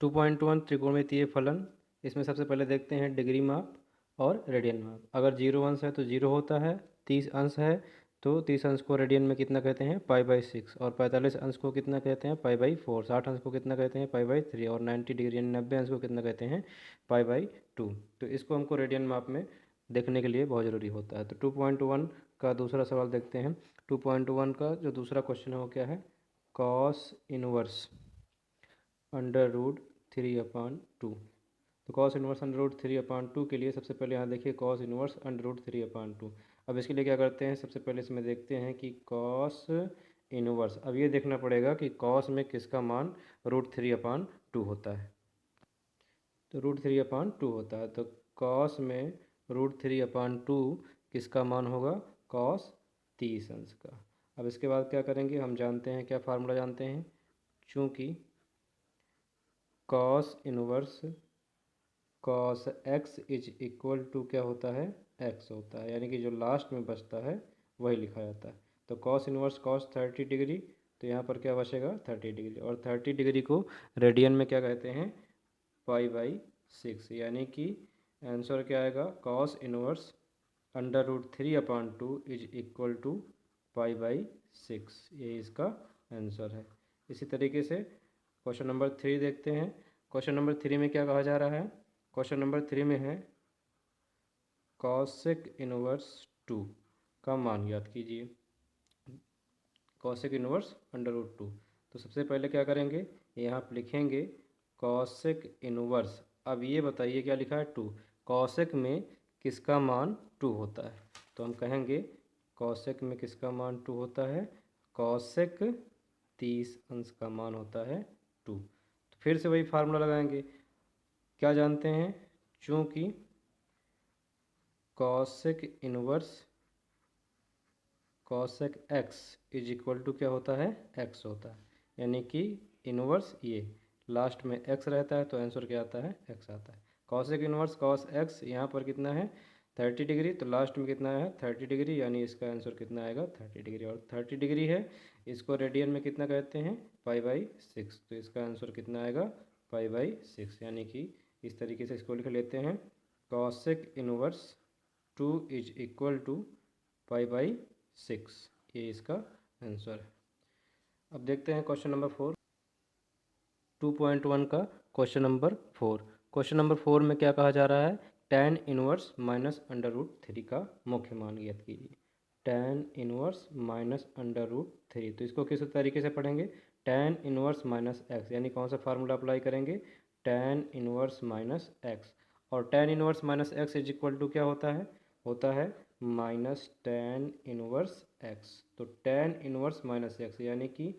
2.1 त्रिकोणमितीय फलन। इसमें सबसे पहले देखते हैं डिग्री माप और रेडियन माप। अगर 0 अंश है तो 0 होता है, 30 अंश है तो 30 अंश को रेडियन में कितना कहते हैं, पाई/6, और 45 अंश को कितना कहते हैं, पाई/4, 60 अंश को कितना कहते हैं, पाई/3, और 90 डिग्री यानी 90 अंश को कितना कहते हैं, पाई/2। तो इसको हमको रेडियन माप में देखने के लिए बहुत ज़रूरी होता है। तो 2.1 का दूसरा सवाल देखते हैं। 2.1 का जो दूसरा क्वेश्चन है वो क्या है, कॉस इनवर्स √3/2। तो कॉस इनवर्स √3/2 के लिए सबसे पहले यहाँ देखिए कॉस इनवर्स √3/2। अब इसके लिए क्या करते हैं, सबसे पहले इसमें देखते हैं कि कॉस इनवर्स, अब ये देखना पड़ेगा कि कॉस में किसका मान √3/2 होता है। तो √3/2 होता है, तो कॉस में √3/2 किसका मान होगा, कॉस 30 अंश का। अब इसके बाद क्या करेंगे, हम जानते हैं, क्या फार्मूला जानते हैं, चूँकि cos inverse cos x is equal to क्या होता है, x होता है, यानी कि जो लास्ट में बचता है वही लिखा जाता है। तो कॉस इनवर्स कॉस 30 डिग्री, तो यहाँ पर क्या बचेगा, 30 डिग्री, और 30 डिग्री को रेडियन में क्या कहते हैं, पाई/6, यानी कि आंसर क्या आएगा, cos inverse √3/2 is equal to पाई/6, ये इसका आंसर है। इसी तरीके से क्वेश्चन नंबर 3 देखते हैं। क्वेश्चन नंबर 3 में क्या कहा जा रहा है, क्वेश्चन नंबर 3 में है कॉसेक इनवर्स 2 का मान ज्ञात कीजिए। Cosec inverse √2। तो सबसे पहले क्या करेंगे, यहाँ आप लिखेंगे कॉसेक इनवर्स। अब ये बताइए क्या लिखा है, 2। कॉसेक में किसका मान 2 होता है, तो हम कहेंगे कॉसेक में किसका मान 2 होता है, कॉसेक 30 अंश का मान होता है 2। तो फिर से वही फार्मूला लगाएंगे, क्या जानते हैं, चूँकि cosec inverse cosec x is equal to क्या होता है, x होता है, यानी कि इनवर्स ये लास्ट में x रहता है तो आंसर क्या आता है, x आता है। कॉसेक इनवर्स कॉस x यहाँ पर कितना है, 30 डिग्री, तो लास्ट में कितना है, 30 डिग्री, यानी इसका आंसर कितना आएगा, 30 डिग्री, और 30 डिग्री है, इसको रेडियन में कितना कहते हैं, पाई/6, तो इसका आंसर कितना आएगा, पाई/6, यानी कि इस तरीके से इसको लिख लेते हैं, cosec inverse 2 is equal to पाई/6, ये इसका आंसर है। अब देखते हैं क्वेश्चन नंबर 4। 2.1 का क्वेश्चन नंबर 4। क्वेश्चन नंबर 4 में क्या कहा जा रहा है, tan इनवर्स -√3 का मुख्य मान ज्ञात कीजिए। tan इनवर्स -√3, तो इसको किस तरीके से पढ़ेंगे, tan इनवर्स -x, यानी कौन सा फार्मूला अप्लाई करेंगे, tan इनवर्स -x, और tan inverse -x is equal to क्या होता है -tan इनवर्स x। तो tan इनवर्स -x, यानी कि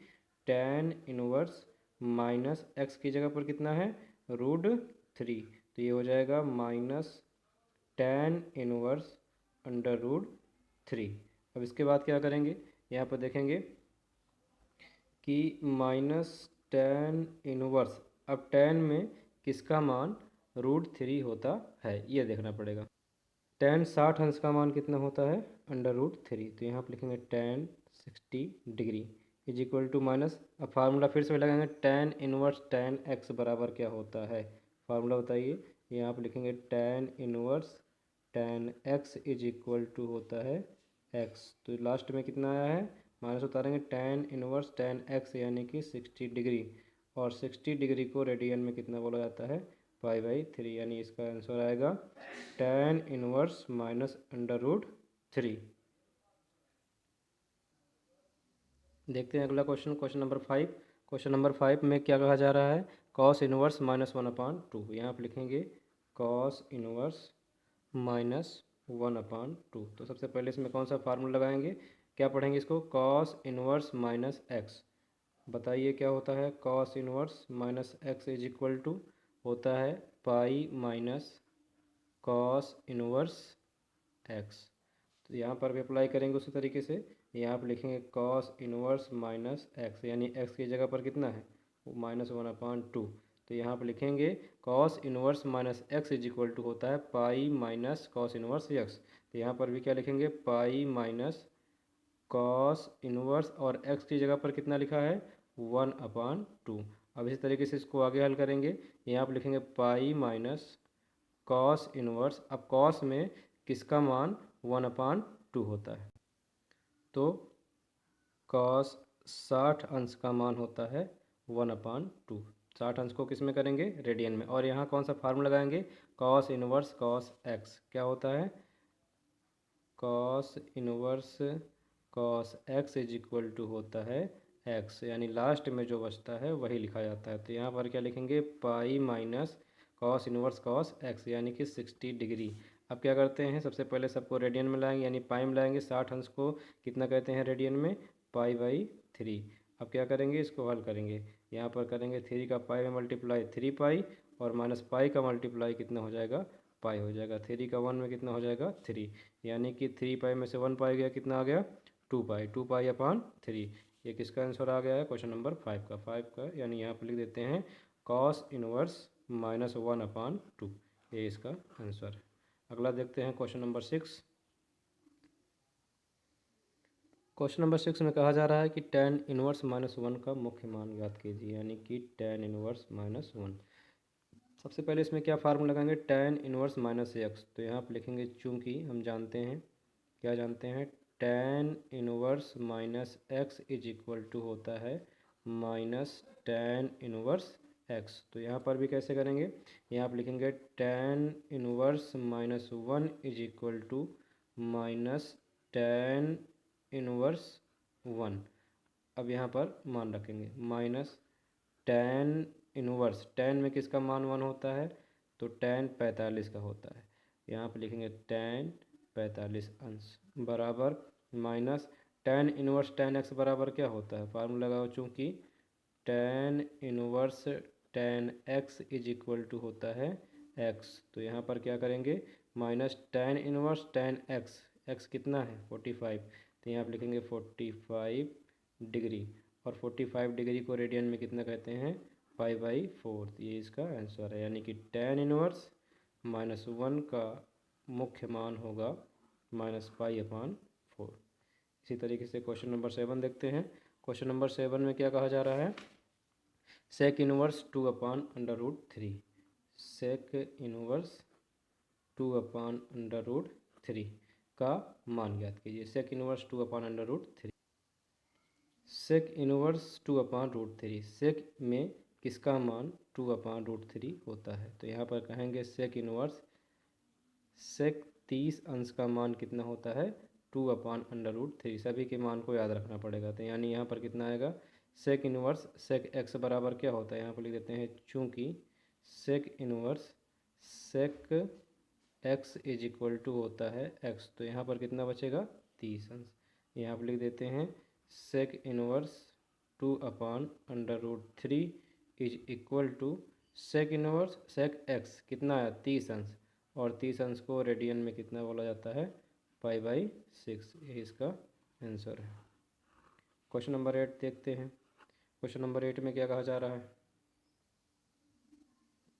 tan इनवर्स -x की जगह पर कितना है, √3, तो ये हो जाएगा -tan इनवर्स √3। अब इसके बाद क्या करेंगे, यहाँ पर देखेंगे कि -tan इनवर्स, अब tan में किसका मान √3 होता है, ये देखना पड़ेगा। tan 60 अंश का मान कितना होता है, √3, तो यहाँ पर लिखेंगे tan 60 degree is equal to minus, अब फार्मूला फिर से लगाएंगे, tan इनवर्स tan x बराबर क्या होता है, फार्मूला बताइए, यहाँ पर लिखेंगे tan inverse tan x is equal to होता है x, तो लास्ट में कितना आया है, माइनस उतारेंगे, tan इनवर्स tan x यानी कि 60 डिग्री, और 60 डिग्री को रेडियन में कितना बोला जाता है, पाई/3, यानी इसका आंसर आएगा tan इनवर्स -√3। देखते हैं अगला question, question number 5। Question number 5 में क्या कहा जा रहा है, कॉस इनवर्स -1/2, यहाँ पर लिखेंगे कॉस इनवर्स -1/2। तो सबसे पहले इसमें कौन सा फार्मूला लगाएंगे, क्या पढ़ेंगे इसको, कॉस इनवर्स -x, बताइए क्या होता है, cos inverse -x is equal to होता है pi minus cos inverse x। तो यहाँ पर भी अप्लाई करेंगे उसी तरीके से, यहाँ पर लिखेंगे कॉस इनवर्स -x, यानी x की जगह पर कितना है, -1/2, तो यहाँ पर लिखेंगे cos inverse -x is equal to होता है pi minus cos inverse x। तो यहाँ पर भी क्या लिखेंगे, पाई माइनस कॉस इनवर्स, और x की जगह पर कितना लिखा है, 1/2। अब इसी तरीके से इसको आगे हल करेंगे। यहाँ आप लिखेंगे पाई माइनस कॉस इनवर्स। अब कॉस में किसका मान 1/2 होता है, तो कॉस 60 अंश का मान होता है 1/2। 60 अंश को किस में करेंगे, रेडियन में। और यहाँ कौन सा फार्मूला लगाएंगे, कॉस इनवर्स कॉस एक्स। क्या होता है, cos inverse cos x is equal to होता है एक्स, यानी लास्ट में जो बचता है वही लिखा जाता है। तो यहाँ पर क्या लिखेंगे, pi minus cos inverse cos x यानी कि 60 डिग्री। अब क्या करते हैं, सबसे पहले सबको रेडियन में लाएंगे, यानी पाई में लाएंगे। 60 अंश को कितना कहते हैं रेडियन में, पाई/3। अब क्या करेंगे, इसको हल करेंगे। यहाँ पर करेंगे 3 का पाई में मल्टीप्लाई 3 पाई, और माइनस पाई का मल्टीप्लाई कितना हो जाएगा, पाई हो जाएगा। 3 का 1 में कितना हो जाएगा 3, यानी कि 3 पाई में से 1 पाई गया, कितना आ गया 2 पाई। 2 पाई अपॉन 3, ये किसका आंसर आ गया है, क्वेश्चन नंबर 5 का। यानी यहाँ पर लिख देते हैं कॉस इनवर्स -1/2, ये इसका आंसर है। अगला देखते हैं क्वेश्चन नंबर 6। क्वेश्चन नंबर 6 में कहा जा रहा है कि tan इनवर्स -1 का मुख्य मान ज्ञात कीजिए, यानी कि tan इनवर्स -1। सबसे पहले इसमें क्या फार्मूला लगाएंगे, tan इनवर्स -x। तो यहाँ पर लिखेंगे, चूंकि हम जानते हैं, क्या जानते हैं, tan inverse -x is equal to होता है माइनस tan इनवर्स x। तो यहाँ पर भी कैसे करेंगे, यहाँ पर लिखेंगे tan inverse -1 is equal to minus tan inverse 1। अब यहाँ पर मान रखेंगे माइनस tan इनवर्स, tan में किसका मान 1 होता है, तो tan 45 का होता है। यहाँ पर लिखेंगे tan 45 अंश बराबर minus tan inverse tan x बराबर क्या होता है, फार्मूला लगाओ, चूँकि tan inverse tan x is equal to होता है x। तो यहाँ पर क्या करेंगे, minus tan inverse tan x, x कितना है 45, तो यहाँ पर लिखेंगे 45 डिग्री, और 45 डिग्री को रेडियन में कितना कहते हैं, पाई/4। ये इसका आंसर है, यानी कि tan इनवर्स -1 का मुख्य मान होगा -पाई/4। इसी तरीके से क्वेश्चन नंबर 7 देखते हैं। क्वेश्चन नंबर 7 में क्या कहा जा रहा है, सेक इनवर्स 2/√3। सेक इनवर्स 2/√3 का मान ज्ञात कीजिए। सेक इनवर्स 2/√3, सेक इनवर्स 2/√3, सेक में किसका मान 2/√3 होता है। तो यहाँ पर कहेंगे सेक इनवर्स, सेक 30 अंश का मान कितना होता है 2/√3। सभी के मान को याद रखना पड़ेगा। तो यानी यहाँ पर कितना आएगा, सेक इनवर्स सेक एक्स बराबर क्या होता है, यहाँ पर लिख देते हैं, चूँकि sec inverse sec x is equal to होता है एक्स। तो यहाँ पर कितना बचेगा 30 अंश। यहाँ पर लिख देते हैं sec inverse 2/√3 is equal to sec inverse sec x कितना है 30 अंश, और 30 अंश को रेडियन में कितना बोला जाता है, पाई/6। यही इसका आंसर है। क्वेश्चन नंबर 8 देखते हैं। क्वेश्चन नंबर 8 में क्या कहा जा रहा है,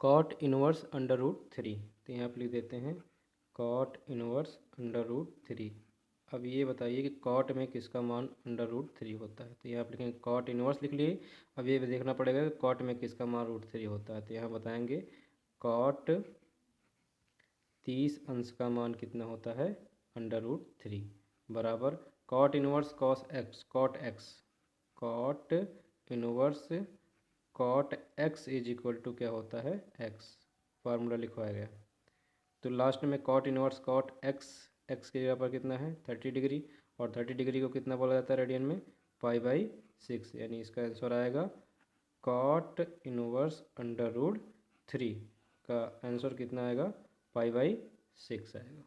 कॉट इनवर्स √3। तो यहाँ पर लिख देते हैं कॉट इनवर्स √3। अब ये बताइए कि कॉट में किसका मान √3 होता है। तो यहाँ पर लिखेंगे कॉट इनवर्स लिख लिए। अब ये भी देखना पड़ेगा कि कॉट में किसका मान √3 होता है। तो यहाँ बताएंगे कॉट 30 अंश का मान कितना होता है √3 बराबर cot inverse cos x, cot x, cot inverse cot x is equal to क्या होता है एक्स, फार्मूला लिखवाया गया। तो लास्ट में cot inverse cot x, x की जगह पर कितना है 30 डिग्री, और 30 डिग्री को कितना बोला जाता है रेडियन में, पाई/6। यानी इसका आंसर आएगा कॉट इनवर्स √3 का आंसर कितना आएगा, पाई/6 आएगा।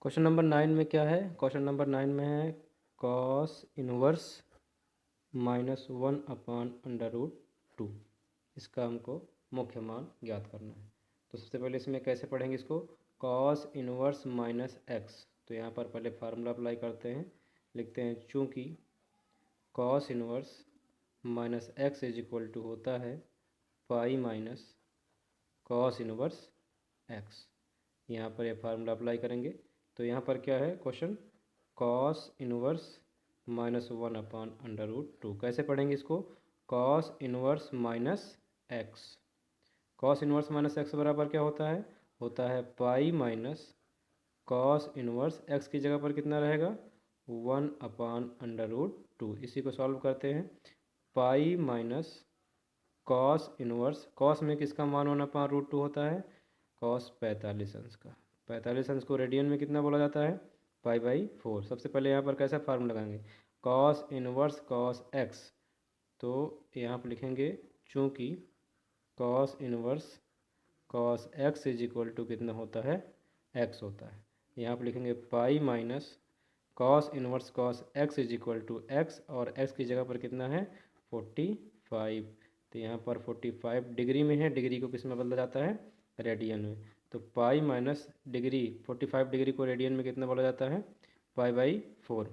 क्वेश्चन नंबर 9 में क्या है, क्वेश्चन नंबर 9 में है कॉस इनवर्स -1/√2। इसका हमको मुख्य मान ज्ञात करना है। तो सबसे पहले इसमें कैसे पढ़ेंगे इसको, कॉस इनवर्स -x। तो यहाँ पर पहले फार्मूला अप्लाई करते हैं, लिखते हैं, चूँकि cos inverse -x is equal to होता है pi minus cos inverse x। यहाँ पर ये फार्मूला अप्लाई करेंगे। तो यहाँ पर क्या है क्वेश्चन, कॉस इनवर्स -1/√2। कैसे पढ़ेंगे इसको, cos inverse minus x. Cos inverse minus x बराबर क्या होता है pi minus cos inverse x की जगह पर कितना रहेगा 1/√2। इसी को सॉल्व करते हैं। पाई माइनस कॉस इनवर्स, कॉस में किसका मान 1/√2 होता है कॉस 45 अंश का। 45 अंश को रेडियन में कितना बोला जाता है पाई/4। सबसे पहले यहाँ पर कैसा फार्मूला लगाएंगे कॉस इनवर्स कॉस एक्स, तो यहाँ पर लिखेंगे चूँकि cos inverse cos x is equal to कितना होता है एक्स होता है। यहाँ पर लिखेंगे pi minus cos inverse cos x is equal to x, और एक्स की जगह पर कितना है 45। तो यहाँ पर 45 डिग्री में है, डिग्री को किस में बदला जाता है रेडियन में। तो पाई माइनस डिग्री 45 डिग्री को रेडियन में कितना बोला जाता है पाई/4।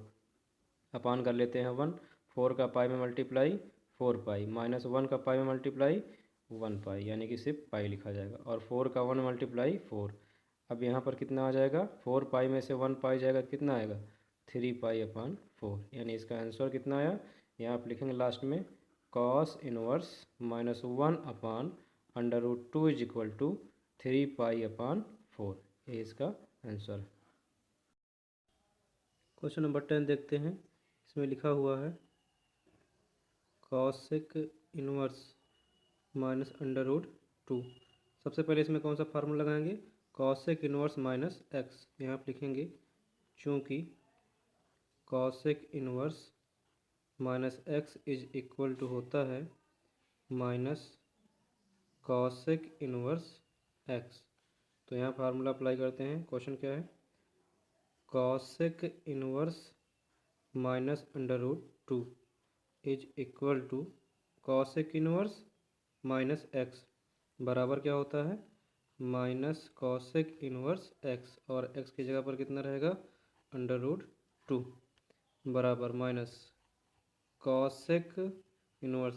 अपान कर लेते हैं 1, 4 का पाई में मल्टीप्लाई 4 पाई माइनस 1 का पाई में मल्टीप्लाई 1 पाई, यानी कि सिर्फ पाई लिखा जाएगा। और 4 का 1 मल्टीप्लाई 4। अब यहाँ पर कितना आ जाएगा 4 पाई में से 1 पाई जाएगा कितना आएगा 3 पाई/4, यानी इसका आंसर कितना आया। यहाँ पर लिखेंगे लास्ट में cos inverse -1/√2 is equal to 3 पाई/4। ये इसका आंसर है। क्वेश्चन नंबर 10 देखते हैं। इसमें लिखा हुआ है कॉसेक इनवर्स -√2। सबसे पहले इसमें कौन सा फार्मूला लगाएंगे कॉसेक इनवर्स माइनस एक्स। यहाँ पर लिखेंगे चूँकि cosec inverse minus x is equal to होता है माइनस कॉसेक इनवर्स एक्स। तो यहाँ फार्मूला अप्लाई करते हैं। क्वेश्चन क्या है cosec inverse -√2 is equal to cosec inverse minus x बराबर क्या होता है माइनस कॉसेक इनवर्स एक्स, और एक्स की जगह पर कितना रहेगा √2 बराबर माइनस कॉसेक इनवर्स,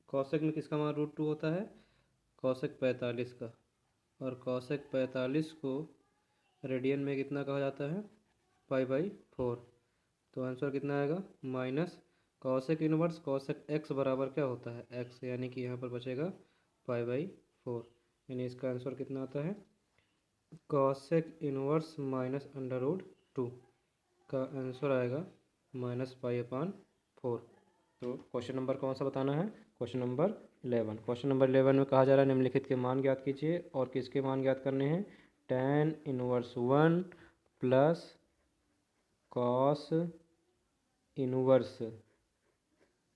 कॉसेक में किसका मान √2 होता है कॉसेक 45 का, और कॉसेक 45 को रेडियन में कितना कहा जाता है पाई/4। तो आंसर कितना आएगा minus cosec inverse cosec x बराबर क्या होता है एक्स, यानी कि यहाँ पर बचेगा पाई/4, यानी इसका आंसर कितना आता है कॉसेक इनवर्स -√2 का आंसर आएगा -पाई/4। तो क्वेश्चन नंबर कौन सा बताना है क्वेश्चन नंबर 11। क्वेश्चन नंबर 11 में कहा जा रहा है निम्नलिखित के मान ज्ञात कीजिए, और किसके मान ज्ञात करने हैं tan inverse 1 plus cos inverse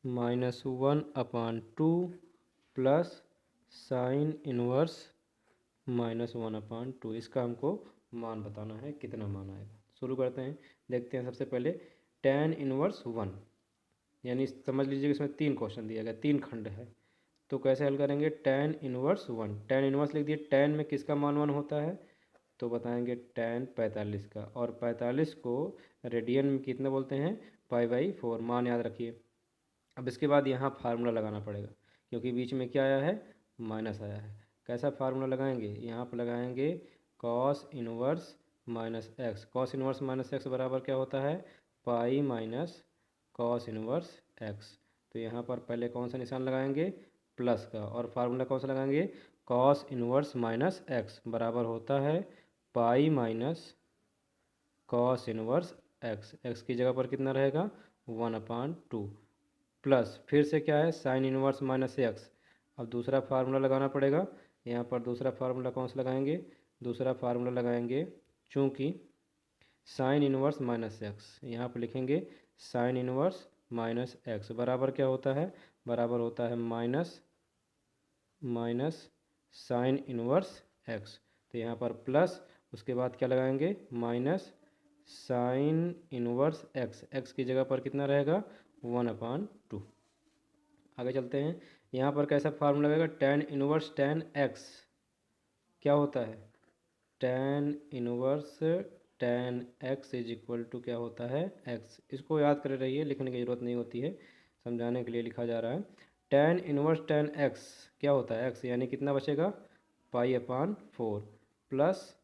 -1/2 plus sine inverse -1/2। इसका हमको मान बताना है कितना मान आएगा। शुरू करते हैं, देखते हैं। सबसे पहले tan इनवर्स 1, यानी समझ लीजिए कि इसमें 3 क्वेश्चन दिया गया, 3 खंड है। तो कैसे हल करेंगे tan इनवर्स 1, tan इनवर्स लिख दिए। tan में किसका मान 1 होता है तो बताएंगे tan 45 का, और 45 को रेडियन में कितना बोलते हैं पाई/4, मान याद रखिए। अब इसके बाद यहाँ फार्मूला लगाना पड़ेगा, क्योंकि बीच में क्या आया है माइनस आया है। कैसा फार्मूला लगाएंगे यहाँ पर लगाएंगे cos inverse minus x. Cos inverse minus x बराबर क्या होता है pi minus cos inverse x. तो यहाँ पर पहले कौन सा निशान लगाएंगे प्लस का, और फार्मूला कौन सा लगाएंगे कॉस इनवर्स माइनस एक्स बराबर होता है pi minus cos inverse x. X की जगह पर कितना रहेगा 1/2 प्लस फिर से क्या है साइन इनवर्स माइनस एक्स। अब दूसरा फार्मूला लगाना पड़ेगा। यहाँ पर दूसरा फार्मूला कौन सा लगाएंगे दूसरा फार्मूला लगाएंगे चूँकि साइन इनवर्स माइनस एक्स, यहाँ पर लिखेंगे साइन इनवर्स माइनस एक्स बराबर क्या होता है बराबर होता है माइनस साइन इनवर्स एक्स। तो यहाँ पर प्लस उसके बाद क्या लगाएंगे minus sine inverse x. X की जगह पर कितना रहेगा 1/2। आगे चलते हैं। यहाँ पर कैसा फार्मूला लगेगा tan इनवर्स tan एक्स क्या होता है tan inverse tan x is equal to क्या होता है एक्स। इसको याद कर रहिए, लिखने की ज़रूरत नहीं होती है, समझाने के लिए लिखा जा रहा है। tan इनवर्स tan एक्स क्या होता है एक्स, यानी कितना बचेगा पाई/4 plus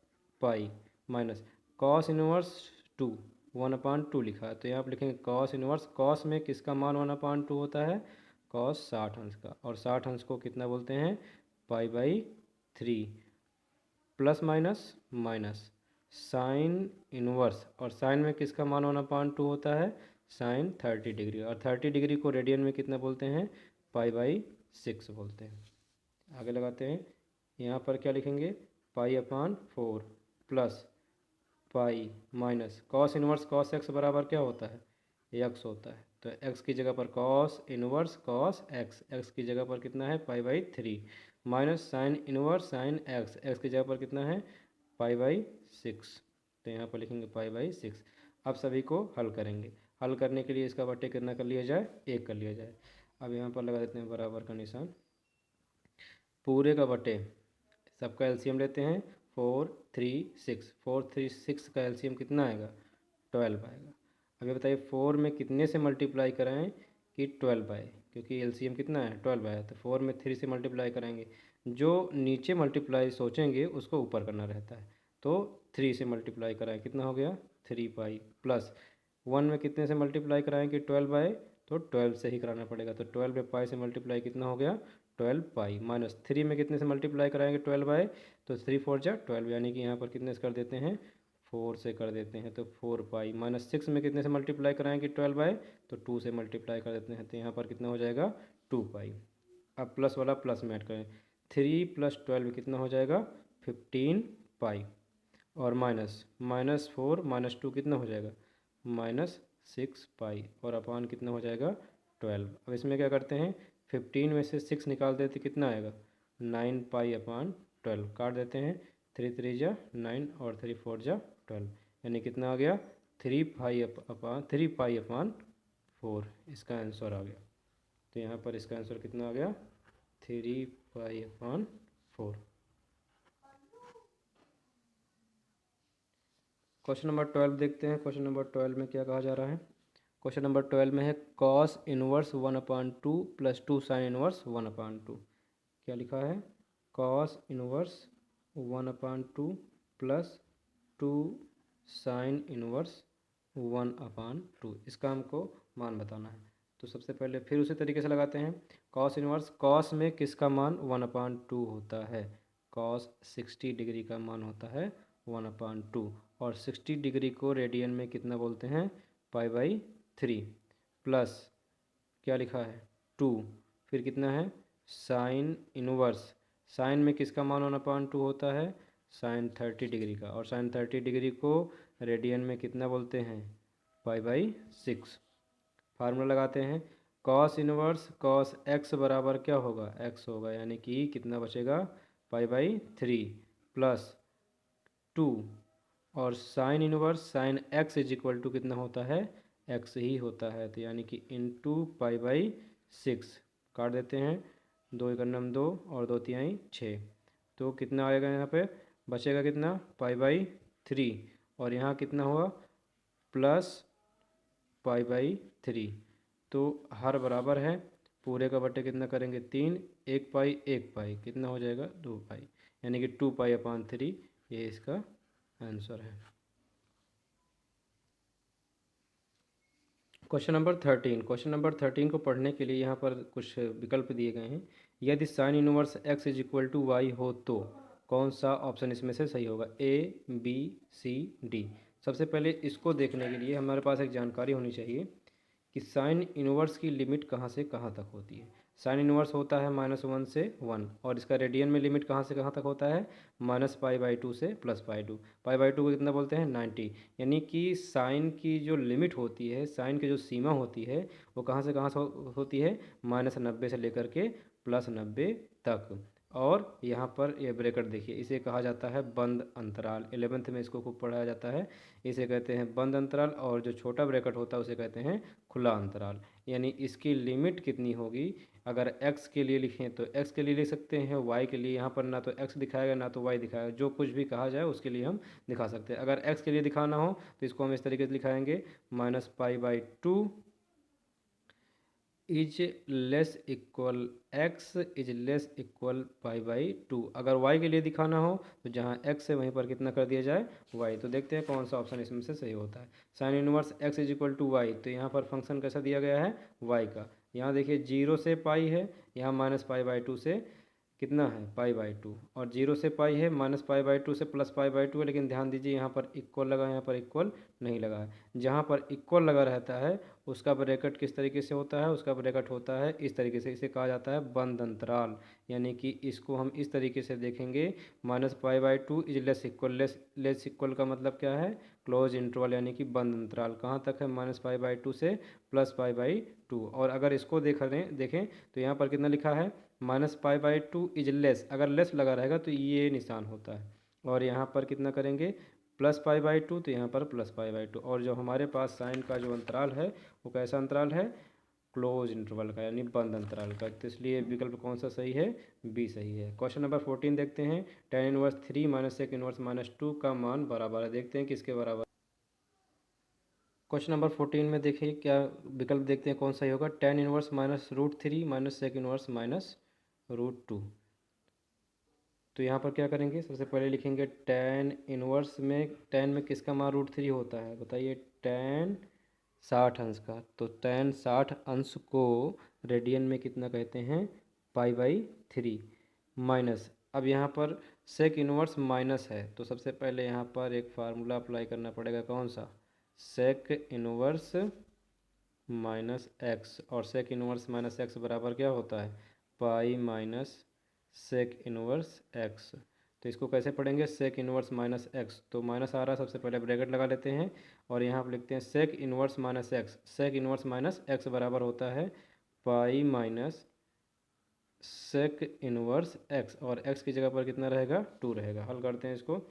pi minus cos inverse 2 1/2 लिखा है। तो यहाँ पर लिखेंगे कॉस इनवर्स, कॉस में किसका मान 1/2 होता है कॉस 60 अंश का, और 60 अंश को कितना बोलते हैं, π/3 plus minus minus sine inverse, और साइन में किसका मान 1/2 होता है, साइन 30 डिग्री, और 30 डिग्री को रेडियन में कितना बोलते हैं, π/6 बोलते हैं। आगे लगाते हैं, यहाँ पर क्या लिखेंगे, π/4 plus pi minus cos inverse cos x बराबर क्या होता है, एक्स होता है, तो एक्स की जगह पर cos inverse cos x, x की जगह पर कितना है, π/3 minus sine inverse sine x, x की जगह पर कितना है, π/6, तो यहाँ पर लिखेंगे π/6। अब सभी को हल करेंगे, हल करने के लिए इसका बट्टे कितना कर लिया जाए, 1 कर लिया जाए। अब यहाँ पर लगा देते हैं बराबर का निशान, पूरे का बटे सबका एलसीएम लेते हैं, 4 3 6, 4 3 6 का एलसीएम कितना आएगा, 12 आएगा। अब ये बताइए 4 में कितने से मल्टीप्लाई कराएं कि 12 आए, क्योंकि एलसीएम कितना है, 12 आया, तो 4 में 3 से मल्टीप्लाई कराएंगे, जो नीचे मल्टीप्लाई सोचेंगे उसको ऊपर करना रहता है, तो 3 से मल्टीप्लाई कराएं, कितना हो गया, 3 प्लस 1 में कितने से मल्टीप्लाई कराएं कि 12 आए, तो 12 से ही कराना पड़ेगा, तो 12 में पाई से मल्टीप्लाई कितना हो गया, 12 माइनस 3 में कितने से मल्टीप्लाई कराएंगे 12 तो 3 4 जा 12, यानी कि यहाँ पर कितने से कर देते हैं, 4 से कर देते हैं, तो 4 माइनस 6 में कितने से मल्टीप्लाई कराएंगे 12 तो 2 से मल्टीप्लाई कर देते हैं, तो यहाँ पर कितना हो जाएगा 2 अब प्लस वाला प्लस में ऐड करें, 3 + 12 कितना हो जाएगा 15 और माइनस 4 - 2 कितना हो जाएगा -6 और अपान कितना हो जाएगा 12। अब इसमें क्या करते हैं, 15 में से 6 निकाल देते कितना आएगा 9π/12, काट देते हैं, 3 3 जा 9 और 3 4 जा 12, यानी कितना आ गया 3π/4, इसका आंसर आ गया। तो यहाँ पर इसका आंसर कितना आ गया 3π/4। क्वेश्चन नंबर 12 देखते हैं, क्वेश्चन नंबर 12 में क्या कहा जा रहा है। क्वेश्चन नंबर 12 में है कॉस इनवर्स 1/2 + 2 साइन इनवर्स 1/2। क्या लिखा है, कॉस इनवर्स 1/2 + 2 साइन इनवर्स 1/2, इसका हमको मान बताना है। तो सबसे पहले फिर उसी तरीके से लगाते हैं, कॉस इनवर्स, कॉस में किसका मान 1/2 होता है, कॉस 60 डिग्री का मान होता है 1/2, और 60 डिग्री को रेडियन में कितना बोलते हैं, π/3 प्लस क्या लिखा है 2, फिर कितना है साइन इनवर्स, साइन में किसका मान 1/2 होता है, साइन 30 डिग्री का, और साइन 30 डिग्री को रेडियन में कितना बोलते हैं, π/6। फार्मूला लगाते हैं, कॉस इनवर्स कॉस एक्स बराबर क्या होगा, एक्स होगा, यानी कि कितना बचेगा π/3 प्लस 2, और साइन इनवर्स साइन एक्स = कितना होता है, एक्स ही होता है, तो यानी कि इंटू π/6, काट देते हैं, 2 × 9 2 और 2 × 6, तो कितना आएगा, यहाँ पे बचेगा कितना π/3, और यहाँ कितना हुआ प्लस π/3, तो हर बराबर है, पूरे का बटे कितना करेंगे 3, 1 कितना हो जाएगा 2 यानी कि 2π/3, ये इसका आंसर है। क्वेश्चन नंबर 13, क्वेश्चन नंबर 13 को पढ़ने के लिए यहाँ पर कुछ विकल्प दिए गए हैं। यदि साइन इनवर्स x = y हो तो कौन सा ऑप्शन इसमें से सही होगा, A B C D। सबसे पहले इसको देखने के लिए हमारे पास एक जानकारी होनी चाहिए कि साइन इनवर्स की लिमिट कहाँ से कहाँ तक होती है। साइन इनवर्स होता है -1 से 1, और इसका रेडियन में लिमिट कहाँ से कहाँ तक होता है, -π/2 से +π/2, π/2 को कितना बोलते हैं 90, यानी कि साइन की जो लिमिट होती है, साइन की जो सीमा होती है वो कहाँ से होती है, -90 से लेकर के +90 तक। और यहाँ पर ये ब्रैकेट देखिए, इसे कहा जाता है बंद अंतराल, 11th में इसको खूब पढ़ाया जाता है, इसे कहते हैं बंद अंतराल, और जो छोटा ब्रैकेट होता है उसे कहते हैं खुला अंतराल। यानी इसकी लिमिट कितनी होगी, अगर x के लिए लिखें तो x के लिए लिख सकते हैं, y के लिए यहाँ पर ना तो x दिखाएगा ना तो y दिखाएगा, जो कुछ भी कहा जाए उसके लिए हम दिखा सकते हैं। अगर x के लिए दिखाना हो तो इसको हम इस तरीके से दिखाएंगे, -π/2 is less equal x is less equal π/2। अगर y के लिए दिखाना हो तो जहाँ x है वहीं पर कितना कर दिया जाए y। तो देखते हैं कौन सा ऑप्शन इसमें से सही होता है। साइन इनवर्स x = y, तो यहाँ पर फंक्शन कैसा दिया गया है y का, यहाँ देखिए 0 से पाई है, यहाँ -π/2 से कितना है π/2, और 0 से पाई है, -π/2 से +π/2 है। लेकिन ध्यान दीजिए यहाँ पर इक्वल लगा है, यहाँ पर इक्वल नहीं लगा है। जहाँ पर इक्वल लगा रहता है उसका ब्रैकेट किस तरीके से होता है, उसका ब्रैकेट होता है इस तरीके से, इसे कहा जाता है बंद अंतराल। यानी कि इसको हम इस तरीके से देखेंगे, -π/2 is less equal, less equal का मतलब क्या है, क्लोज इंटरवल यानी कि बंद अंतराल। कहाँ तक है, -π/2 से +π/2। और अगर इसको देखें तो यहाँ पर कितना लिखा है, -π/2 इज लेस, अगर लेस लगा रहेगा तो ये निशान होता है। और यहाँ पर कितना करेंगे, +π/2, तो यहाँ पर +π/2। और जो हमारे पास साइन का जो अंतराल है वो कैसा अंतराल है, क्लोज इंटरवल का यानी बंद अंतराल का। तो इसलिए विकल्प कौन सा सही है, बी सही है। क्वेश्चन नंबर 14 देखते हैं। tan 1/3 - sec 1/-2 का मान बराबर है। देखते हैं किसके बराबर। क्वेश्चन नंबर 14 में देखिए क्या विकल्प, देखते हैं कौन सा ही होगा। tan 1 -√3 - sec 1 -√2। तो यहाँ पर क्या करेंगे, सबसे पहले लिखेंगे tan 1 में, tan में किसका मान √3 होता है, बताइए, tan 60 अंश का। तो tan 60 अंश को रेडियन में कितना कहते हैं, π/3 माइनस। अब यहाँ पर sec 1 माइनस है, तो सबसे पहले यहाँ पर एक फार्मूला अप्लाई करना पड़ेगा, कौन सा, sec 1 माइनस एक्स। और sec 1 माइनस एक्स बराबर क्या होता है, पाई माइनस sec 1 एक्स। तो इसको कैसे पढ़ेंगे, sec 1 माइनस एक्स, तो माइनस आ रहा है, सबसे पहले ब्रैकेट लगा लेते हैं और यहाँ पर लिखते हैं sec 1 minus x. sec 1 minus x बराबर होता है पाई माइनस sec 1 एक्स, और x की जगह पर कितना रहेगा, 2 रहेगा। हल करते हैं इसको,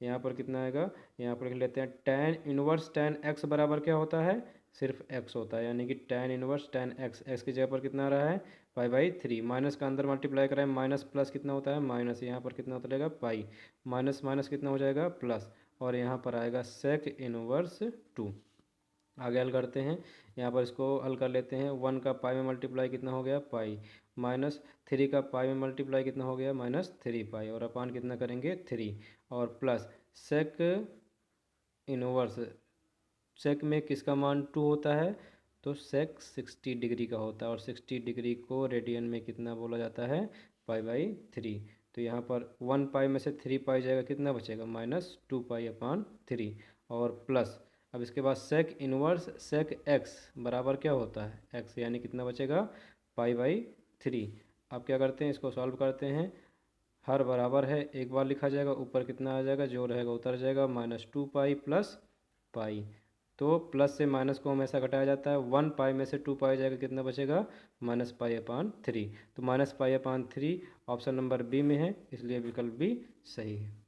यहाँ पर कितना आएगा, यहाँ पर लिख लेते हैं tan 1 tan x बराबर क्या होता है, सिर्फ x होता है, यानी कि tan 1 tan x, x की जगह पर कितना आ रहा है, π/3। माइनस का अंदर मल्टीप्लाई कराएं, माइनस प्लस कितना होता है, माइनस, यहाँ पर कितना होता रहेगा, पाई, माइनस माइनस कितना हो जाएगा, प्लस, और यहाँ पर आएगा sec 1/2। आगे हल करते हैं, यहाँ पर इसको हल कर लेते हैं। 1 का पाई में मल्टीप्लाई कितना हो गया, पाई, -3 का पाई में मल्टीप्लाई कितना हो गया, -3 पाई, और अपान कितना करेंगे, 3, और प्लस sec 1, sec में किसका मान 2 होता है, तो sec 60 डिग्री का होता है, और 60 डिग्री को रेडियन में कितना बोला जाता है, π/3। तो यहाँ पर 1 पाई में से 3 पाई जाएगा, कितना बचेगा, -2 पाई/3, और प्लस, अब इसके बाद sec 1 sec x बराबर क्या होता है, x, यानी कितना बचेगा, π/3। अब क्या करते हैं, इसको सॉल्व करते हैं। हर बराबर है, एक बार लिखा जाएगा, ऊपर कितना आ जाएगा, जो रहेगा उतर जाएगा, -2 पाई प्लस पाई। तो प्लस से माइनस को हमेशा घटाया जाता है, 1 पाई में से 2 पाई जाएगा, कितना बचेगा, -π/3। तो -π/3 ऑप्शन नंबर बी में है, इसलिए विकल्प बी सही है।